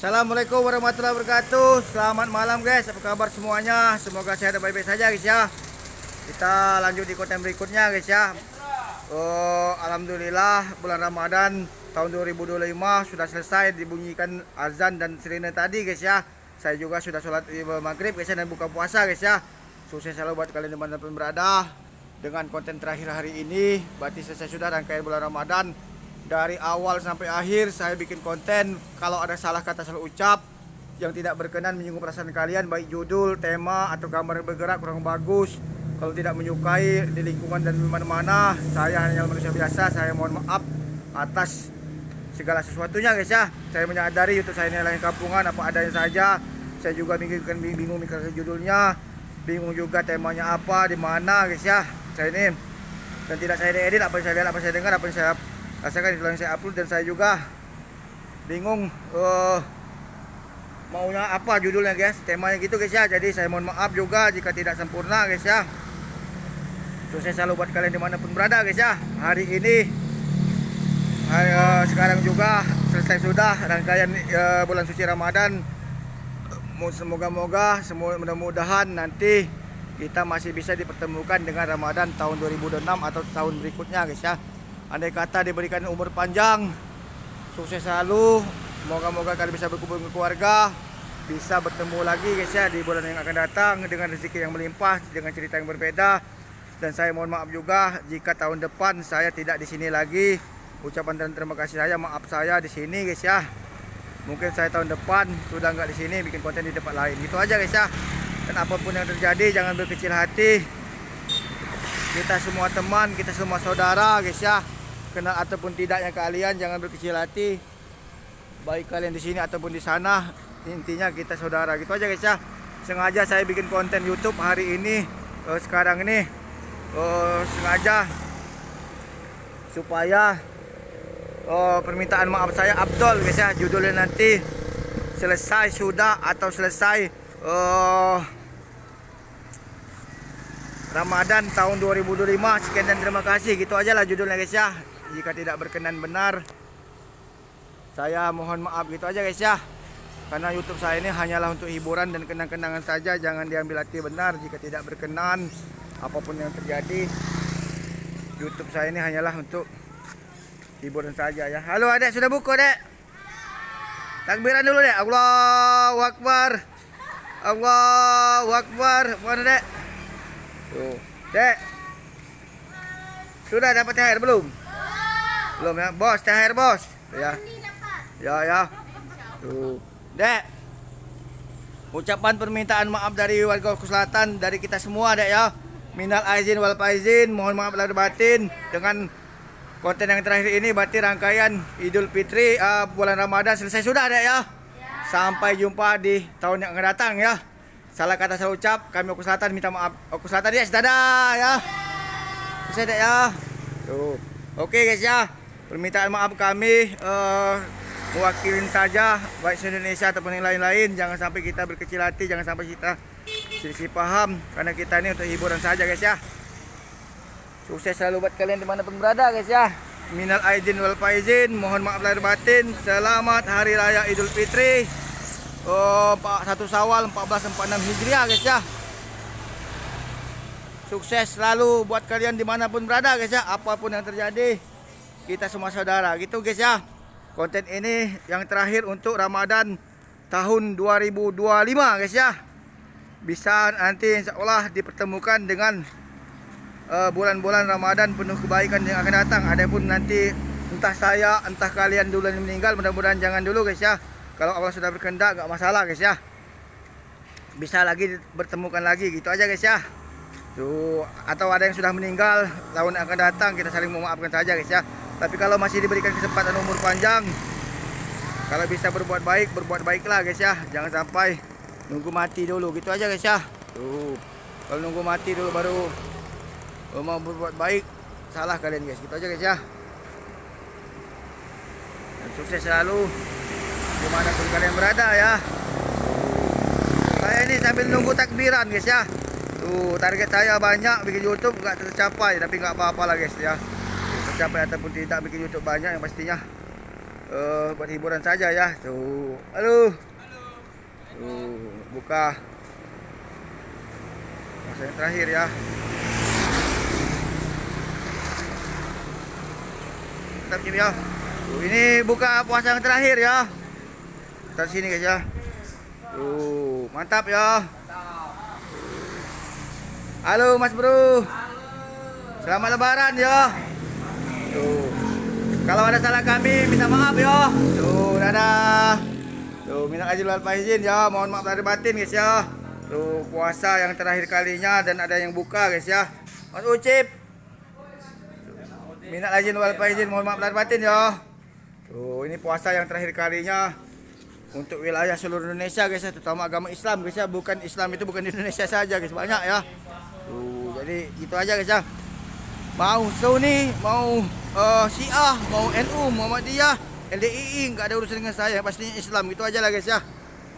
Assalamualaikum warahmatullahi wabarakatuh. Selamat malam guys, apa kabar semuanya? Semoga sehat dan baik-baik saja guys ya. Kita lanjut di konten berikutnya guys ya. Alhamdulillah bulan Ramadan tahun 2025 sudah selesai, dibunyikan azan dan sirine tadi guys ya. Saya juga sudah sholat maghrib guys ya, dan buka puasa guys ya. Sukses selalu buat kalian dimanapun berada. Dengan konten terakhir hari ini berarti selesai sudah rangkaian bulan Ramadan. Dari awal sampai akhir saya bikin konten. Kalau ada salah kata, salah ucap yang tidak berkenan menyinggung perasaan kalian, baik judul, tema atau gambar yang bergerak kurang bagus, kalau tidak menyukai di lingkungan dan di mana-mana, saya hanya manusia biasa. Saya mohon maaf atas segala sesuatunya guys ya. Saya menyadari YouTube saya ini lain kampungan, apa adanya saja. Saya juga bingung mikir judulnya, bingung juga temanya apa, di mana guys ya. Saya ini dan tidak saya edit, apa yang saya lihat, apa yang saya dengar, apa yang saya rasakan itu yang saya upload, dan saya juga bingung maunya apa judulnya guys, temanya gitu guys ya. Jadi saya mohon maaf juga jika tidak sempurna guys ya. Sukses selalu buat kalian dimanapun berada guys ya. Hari ini sekarang juga selesai sudah rangkaian bulan suci Ramadan. Semoga-moga mudah-mudahan nanti kita masih bisa dipertemukan dengan Ramadan tahun 2026 atau tahun berikutnya guys ya. Andai kata diberikan umur panjang, sukses selalu. Moga-moga kalian bisa berkumpul dengan keluarga, bisa bertemu lagi guys ya di bulan yang akan datang dengan rezeki yang melimpah, dengan cerita yang berbeda. Dan saya mohon maaf juga jika tahun depan saya tidak di sini lagi. Ucapan dan terima kasih saya, maaf saya di sini guys ya. Mungkin saya tahun depan sudah nggak di sini, bikin konten di tempat lain. Gitu aja guys ya. Dan apapun yang terjadi jangan berkecil hati. Kita semua teman, kita semua saudara guys ya. Kenal ataupun tidaknya kalian, jangan berkecil hati. Baik kalian di sini ataupun di sana, intinya kita saudara. Gitu aja guys ya. Sengaja saya bikin konten YouTube hari ini, sekarang ini, sengaja supaya permintaan maaf saya Abdul guys ya. Judulnya nanti selesai sudah atau selesai Ramadan tahun 2025. Sekian dan terima kasih. Gitu aja lah judulnya guys ya. Jika tidak berkenan benar, saya mohon maaf. Gitu aja guys ya. Karena YouTube saya ini hanyalah untuk hiburan dan kenang-kenangan saja. Jangan diambil hati benar. Jika tidak berkenan, apapun yang terjadi, YouTube saya ini hanyalah untuk hiburan saja ya. Halo adek, sudah buku dek? Takbiran dulu dek. Allahu Akbar, Allahu Akbar. Mana dek? Tuh, dek. Sudah dapat THR belum? Belum ya, bos. THR bos. Ya. Ya. Tuh, dek. Ucapan permintaan maaf dari warga Oku Selatan, dari kita semua dek ya. Minal aizin wal faizin, mohon maaf lahir batin. Dengan konten yang terakhir ini berarti rangkaian Idul Fitri bulan Ramadan selesai sudah dek ya. Sampai jumpa di tahun yang akan datang ya. Salah kata salah ucap, kami Oku Selatan minta maaf. Oku Selatan ya, dadah ya. Selesai dek ya. Tuh. Oke guys ya. Permintaan maaf kami mewakilin saja baik se-Indonesia ataupun yang lain-lain. Jangan sampai kita berkecil hati, jangan sampai kita selisih paham, karena kita ini untuk hiburan saja guys ya. Sukses selalu buat kalian dimanapun berada guys ya. Minal aidin wal faizin, mohon maaf lahir batin. Selamat Hari Raya Idul Fitri 1 Syawal 1446 Hijriah guys ya. Sukses selalu buat kalian dimanapun berada guys ya. Apapun yang terjadi, kita semua saudara. Gitu guys ya. Konten ini yang terakhir untuk Ramadan tahun 2025 guys ya. Bisa nanti insya Allah dipertemukan dengan bulan-bulan Ramadan penuh kebaikan yang akan datang. Adapun nanti entah saya, entah kalian dulu yang meninggal, mudah-mudahan jangan dulu guys ya. Kalau Allah sudah berkehendak gak masalah guys ya. Bisa lagi bertemukan lagi, gitu aja guys ya. Tuh, atau ada yang sudah meninggal tahun yang akan datang, kita saling memaafkan saja guys ya. Tapi kalau masih diberikan kesempatan umur panjang, kalau bisa berbuat baik, berbuat baiklah guys ya. Jangan sampai nunggu mati dulu, gitu aja guys ya. Tuh, kalau nunggu mati dulu baru mau berbuat baik, salah kalian guys. Gitu aja guys ya. Dan sukses selalu dimanapun kalian berada ya. Saya ini sambil nunggu takbiran guys ya. Tuh, target saya banyak bikin YouTube nggak tercapai, tapi nggak apa-apa lah guys ya. Tercapai ataupun tidak bikin YouTube banyak, yang pastinya buat hiburan saja ya. Tuh, halo. Tuh, buka masa yang terakhir ya. Mantap ya. Tuh, ini buka puasa yang terakhir ya. Kita sini guys ya. Tuh, mantap ya. Halo Mas Bro. Selamat Lebaran ya. Tuh. Kalau ada salah kami minta maaf ya. Tuh, dadah. Tuh, minta izin wal faizin ya. Mohon maaf lahir batin guys ya. Tuh, puasa yang terakhir kalinya dan ada yang buka guys ya. Mas Ucip. Minta izin wal faizin, mohon maaf lahir batin ya. Tuh, ini puasa yang terakhir kalinya untuk wilayah seluruh Indonesia guys ya, terutama agama Islam guys ya. Bukan Islam itu bukan di Indonesia saja guys, banyak ya. Tuh, jadi gitu aja guys ya. Mau Sunni, mau Syiah, mau NU, Muhammadiyah, LDII, nggak ada urusan dengan saya, pastinya Islam, gitu aja lah guys ya.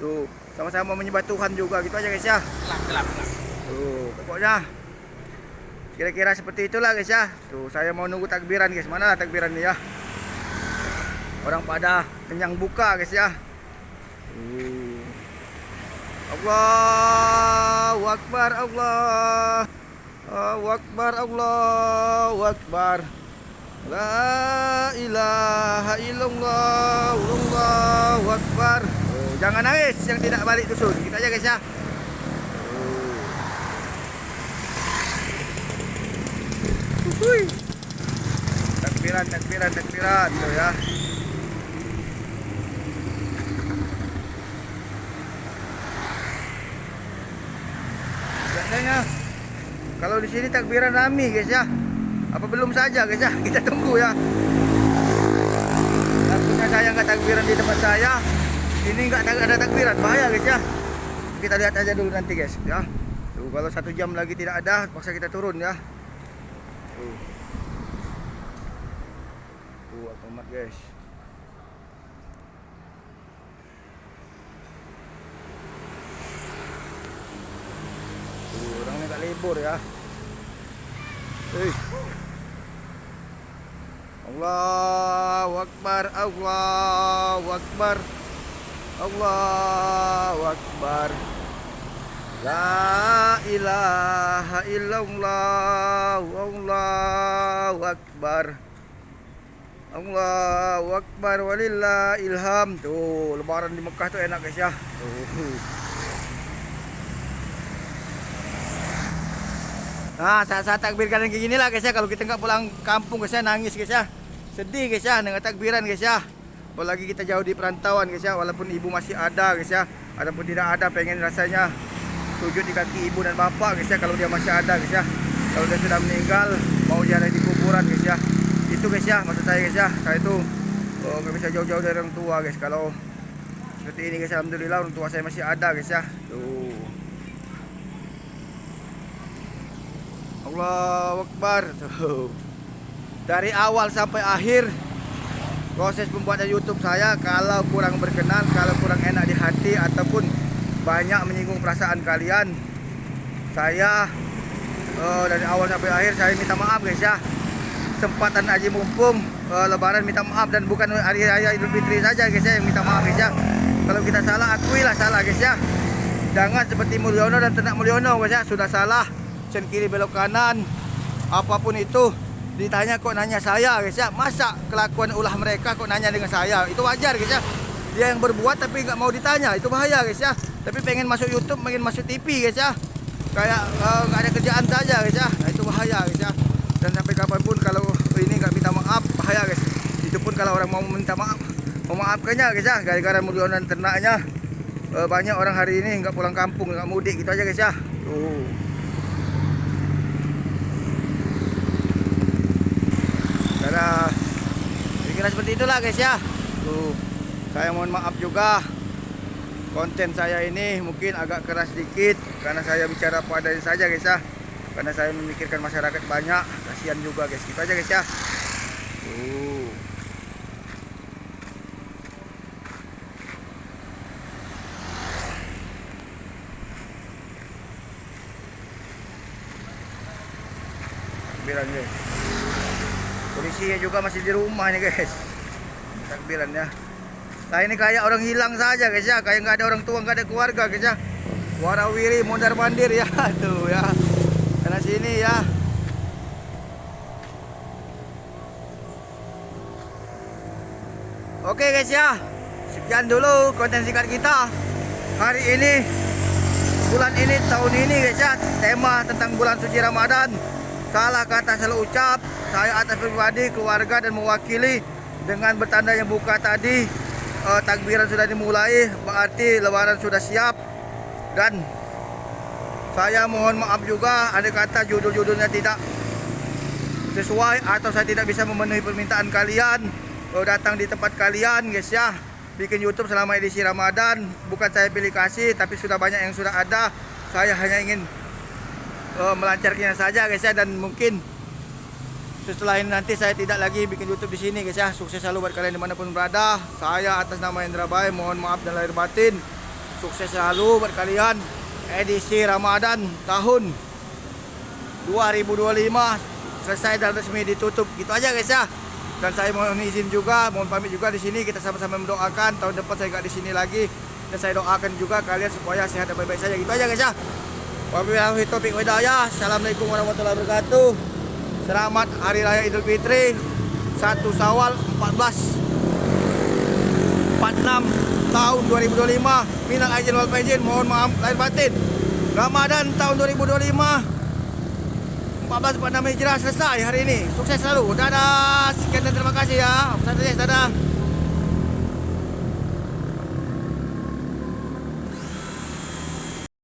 Tuh, sama-sama menyembah Tuhan juga, gitu aja guys ya. Tuh, pokoknya kira-kira seperti itulah guys ya. Tuh, saya mau nunggu takbiran guys, mana takbiran nih ya. Orang pada kenyang buka guys ya. Allahu Akbar, Allahu Akbar, Allahu Akbar. La ilaha illallah, Allahu Akbar. Jangan nangis yang tidak balik dusun. Gitu aja guys ya. Takbiran, takbiran, takbiran tuh ya. Biasanya kalau di sini takbiran rame guys ya. Apa belum saja guys ya? Kita tunggu ya. Takutnya saya nggak takbiran di tempat saya. Sini nggak ada takbiran, bahaya guys ya. Kita lihat aja dulu nanti guys ya. Tuh, kalau 1 jam lagi tidak ada, paksa kita turun ya. Tuh, automat guys. Orangnya nggak libur ya. Allahu Akbar, Allahu Akbar, Allahu Akbar. La ilaha illallah, Allahu Akbar, Allahu Akbar, walillahil hamd. Tuh, lebaran di Mekah tuh enak guys ya. Tuh. Nah, saat-saat takbir kalian kayak gini lah guys ya. Kalau kita nggak pulang kampung guys ya, nangis guys ya. Sedih guys ya dengan takbiran guys ya. Apalagi kita jauh di perantauan guys ya. Walaupun ibu masih ada guys ya, ataupun tidak ada, pengen rasanya sujud di kaki ibu dan bapak guys ya. Kalau dia masih ada guys ya. Kalau dia sudah meninggal, mau dia ada di kuburan guys ya. Itu guys ya maksud saya guys ya. Saya itu nggak bisa jauh-jauh dari orang tua guys. Kalau seperti ini guys, alhamdulillah orang tua saya masih ada guys ya. Tuh. Allahu Akbar. Tuh. Dari awal sampai akhir proses pembuatan YouTube saya, kalau kurang berkenan, kalau kurang enak di hati ataupun banyak menyinggung perasaan kalian, saya dari awal sampai akhir saya minta maaf guys ya. Sempatan aja mumpung lebaran minta maaf, dan bukan hari raya Idul Fitri saja guys ya yang minta maaf guys ya. Kalau kita salah, akuilah salah guys ya. Jangan seperti Mulyono dan Tenak Mulyono guys ya, sudah salah sen kiri belok kanan, apapun itu ditanya kok nanya saya guys ya. Masa kelakuan ulah mereka kok nanya dengan saya? Itu wajar guys ya. Dia yang berbuat tapi nggak mau ditanya, itu bahaya guys ya. Tapi pengen masuk YouTube, pengen masuk TV guys ya, kayak nggak ada kerjaan saja guys ya. Nah, itu bahaya guys ya. Dan sampai kapanpun kalau ini nggak minta maaf, bahaya guys. Itu pun kalau orang mau minta maaf, memaafkannya guys ya. Gara-gara Mulyono dan ternaknya banyak orang hari ini nggak pulang kampung, nggak mudik, gitu aja guys ya. Tuh. Karena kira seperti itulah guys ya. Tuh, saya mohon maaf juga, konten saya ini mungkin agak keras sedikit karena saya bicara apa adanya saja guys ya. Karena saya memikirkan masyarakat banyak, kasihan juga guys. Gitu aja guys ya. Tuh. Bilang guys. Polisinya juga masih di rumah nih guys. takbiran ya. Nah ini kayak orang hilang saja guys ya, kayak nggak ada orang tua, nggak ada keluarga guys ya. Warawiri mondar mandir ya, tuh ya. Karena sini ya. Oke guys ya, sekian dulu konten singkat kita hari ini, bulan ini, tahun ini guys ya. Tema tentang bulan suci Ramadan. Salah kata salah ucap, saya atas pribadi, keluarga dan mewakili dengan bertanda yang buka tadi. Takbiran sudah dimulai, berarti lebaran sudah siap. Dan saya mohon maaf juga ada kata judul-judulnya tidak sesuai atau saya tidak bisa memenuhi permintaan kalian datang di tempat kalian guys ya. Bikin YouTube selama edisi Ramadan, bukan saya pilih kasih, tapi sudah banyak yang sudah ada. Saya hanya ingin melancarkannya saja guys ya, dan mungkin setelah ini nanti saya tidak lagi bikin YouTube di sini guys ya. Sukses selalu buat kalian dimanapun berada. Saya atas nama Hendra Bay mohon maaf dan lahir batin. Sukses selalu buat kalian edisi Ramadan tahun 2025 selesai dan resmi ditutup. Gitu aja guys ya. Dan saya mohon izin juga, mohon pamit juga di sini. Kita sama-sama mendoakan tahun depan saya nggak di sini lagi. Dan saya doakan juga kalian supaya sehat dan baik-baik saja. Gitu aja guys ya. Wabillahi taufiq wal hidayah. Assalamualaikum warahmatullahi wabarakatuh. Selamat Hari Raya Idul Fitri 1 Syawal 1446 tahun 2025. Minal aidin wal faizin, mohon maaf lahir batin. Ramadan tahun 2025 1446 Hijrah selesai hari ini. Sukses selalu. Dadah. Sekian dan terima kasih ya. Dadah.